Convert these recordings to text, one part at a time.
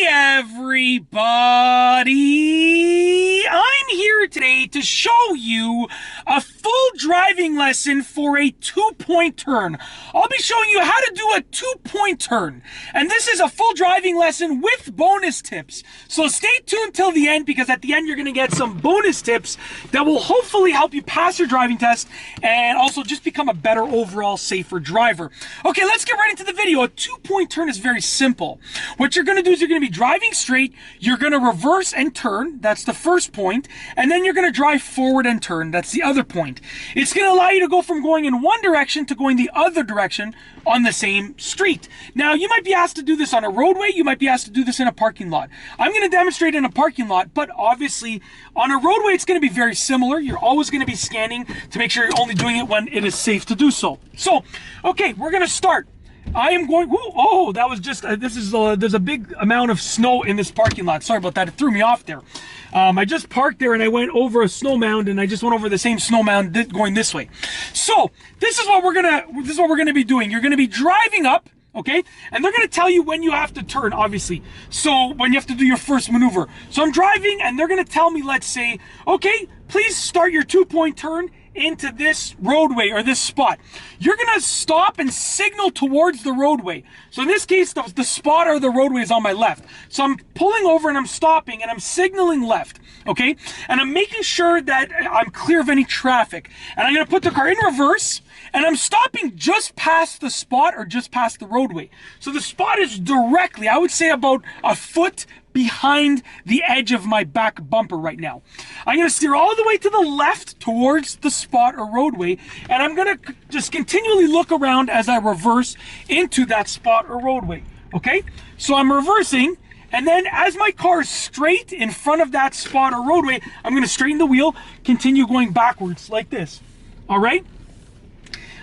Hey everybody! I'm here today to show you a full driving lesson for a two-point turn. I'll be showing you how to do a two-point turn. And this is a full driving lesson with bonus tips. So stay tuned till the end, because at the end you're going to get some bonus tips that will hopefully help you pass your driving test and also just become a better overall, safer driver. Okay, let's get right into the video. A two-point turn is very simple. What you're going to do is you're going to be driving straight, you're going to reverse and turn, that's the first point, and then you're going to drive forward and turn, that's the other point. It's going to allow you to go from going in one direction to going the other direction on the same street. Now, you might be asked to do this on a roadway, you might be asked to do this in a parking lot. I'm going to demonstrate in a parking lot, but obviously on a roadway it's going to be very similar. You're always going to be scanning to make sure you're only doing it when it is safe to do so. So, okay, we're going to start. I am going, oh, that was just, there's a big amount of snow in this parking lot. Sorry about that, it threw me off there. I just parked there and I went over a snow mound, and I just went over the same snow mound going this way. So, this is what we're gonna be doing. You're gonna be driving up, okay? And they're gonna tell you when you have to turn, obviously. So, when you have to do your first maneuver. So I'm driving and they're gonna tell me, let's say, okay, please start your two-point turn into this roadway or this spot. You're gonna stop and signal towards the roadway. So in this case, the spot or the roadway is on my left. So I'm pulling over and I'm stopping and I'm signaling left, okay? And I'm making sure that I'm clear of any traffic. And I'm gonna put the car in reverse, and I'm stopping just past the spot or just past the roadway. So the spot is directly, I would say, about a foot behind the edge of my back bumper right now. I'm going to steer all the way to the left towards the spot or roadway, and I'm going to just continually look around as I reverse into that spot or roadway. Okay? So I'm reversing, and then as my car is straight in front of that spot or roadway, I'm going to straighten the wheel, continue going backwards like this. All right?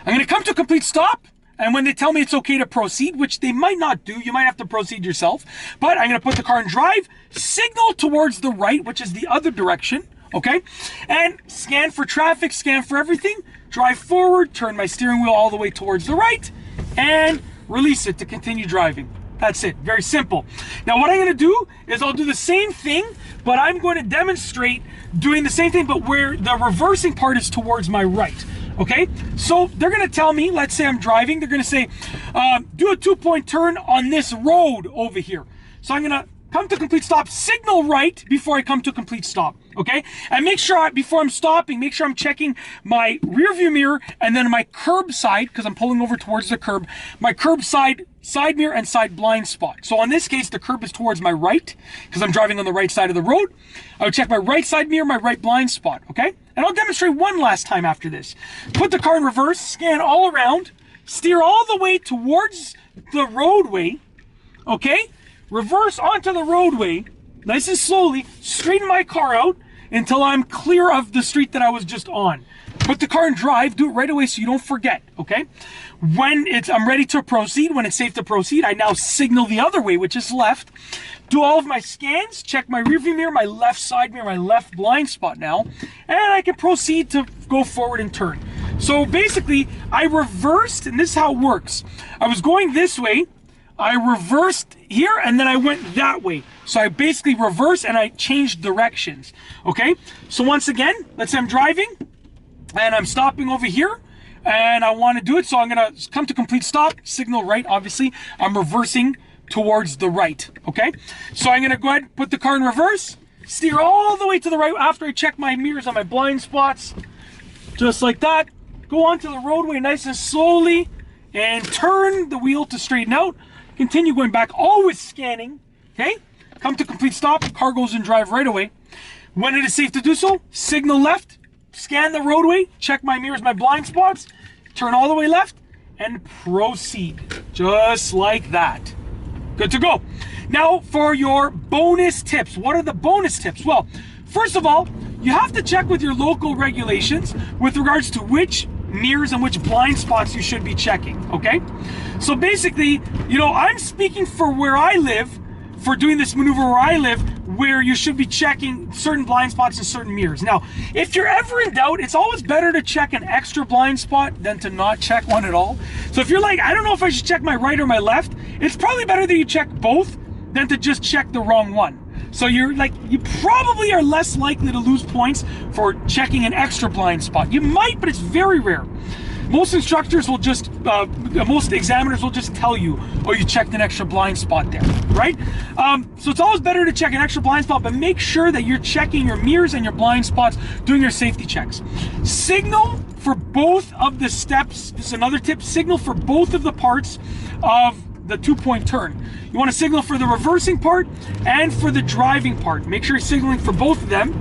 I'm going to come to a complete stop. And when they tell me it's okay to proceed, which they might not do, you might have to proceed yourself, but I'm going to put the car in drive, signal towards the right, which is the other direction, okay? And scan for traffic, scan for everything, drive forward, turn my steering wheel all the way towards the right, and release it to continue driving. That's it. Very simple. Now, what I'm going to do is I'll do the same thing, but I'm going to demonstrate doing the same thing, but where the reversing part is towards my right. Okay, so they're going to tell me, let's say I'm driving, they're going to say, do a two-point turn on this road over here. So I'm going to come to complete stop, signal right before I come to complete stop, okay? And make sure, before I'm stopping, make sure I'm checking my rear view mirror and then my curb side, because I'm pulling over towards the curb, my curb side mirror and side blind spot. So in this case, the curb is towards my right, because I'm driving on the right side of the road. I would check my right side mirror, my right blind spot, okay? And I'll demonstrate one last time after this. Put the car in reverse, scan all around, steer all the way towards the roadway, okay? Reverse onto the roadway, nice and slowly, straighten my car out until I'm clear of the street that I was just on. Put the car in drive, do it right away so you don't forget, okay? When I'm ready to proceed, when it's safe to proceed, I now signal the other way, which is left. Do all of my scans, check my rearview mirror, my left side mirror, my left blind spot now, and I can proceed to go forward and turn. So basically, I reversed, and this is how it works. I was going this way, I reversed here, and then I went that way. So I basically reversed and I changed directions, okay? So once again, let's say I'm driving, and I'm stopping over here, and I want to do it, so I'm going to come to complete stop, signal right, obviously. I'm reversing towards the right, okay? So I'm going to go ahead and put the car in reverse, steer all the way to the right after I check my mirrors on my blind spots, just like that. Go onto the roadway nice and slowly, and turn the wheel to straighten out. Continue going back, always scanning, okay? Come to complete stop, car goes in drive right away. When it is safe to do so, signal left, scan the roadway, check my mirrors, my blind spots, turn all the way left, and proceed. Just like that. Good to go. Now for your bonus tips. What are the bonus tips? Well, first of all, you have to check with your local regulations with regards to which mirrors and which blind spots you should be checking, okay? So basically, you know, I'm speaking for where I live, for doing this maneuver where I live, where you should be checking certain blind spots and certain mirrors. Now, if you're ever in doubt, it's always better to check an extra blind spot than to not check one at all. So if you're like, I don't know if I should check my right or my left, it's probably better that you check both than to just check the wrong one. So you probably are less likely to lose points for checking an extra blind spot. You might, but it's very rare. Most instructors will just, most examiners will just tell you, oh, you checked an extra blind spot there, right? So it's always better to check an extra blind spot, but make sure that you're checking your mirrors and your blind spots, doing your safety checks. Signal for both of the steps. This is another tip. Signal for both of the parts of the 2-point turn. You want to signal for the reversing part and for the driving part. Make sure you're signaling for both of them.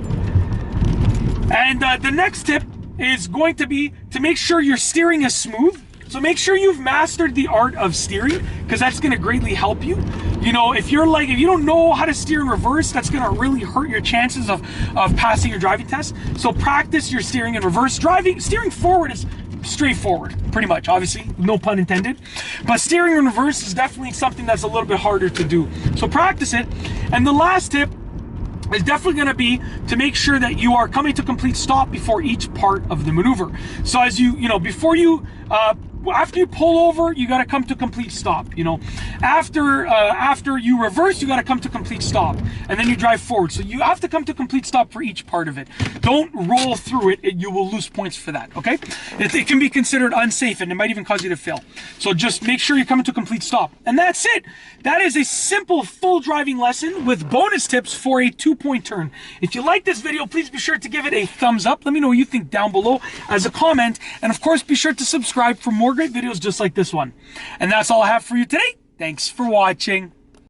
And the next tip is going to be to make sure your steering is smooth. So make sure you've mastered the art of steering, because that's going to greatly help you. You know, if you don't know how to steer in reverse, that's going to really hurt your chances of passing your driving test. So practice your steering in reverse. Steering forward is straightforward, pretty much, obviously, no pun intended. But steering in reverse is definitely something that's a little bit harder to do. So practice it. And the last tip is definitely going to be to make sure that you are coming to complete stop before each part of the maneuver. So as before you, after you pull over, you got to come to complete stop. After you reverse, you got to come to complete stop, and then you drive forward. So you have to come to complete stop for each part of it. Don't roll through it. You will lose points for that. Okay, it can be considered unsafe, and it might even cause you to fail. So just make sure you're coming to complete stop, and that's it. That is a simple full driving lesson with bonus tips for a 2-point turn. If you like this video, please be sure to give it a thumbs up. Let me know what you think down below as a comment, and of course, be sure to subscribe for more great videos just like this one. And that's all I have for you today. Thanks for watching.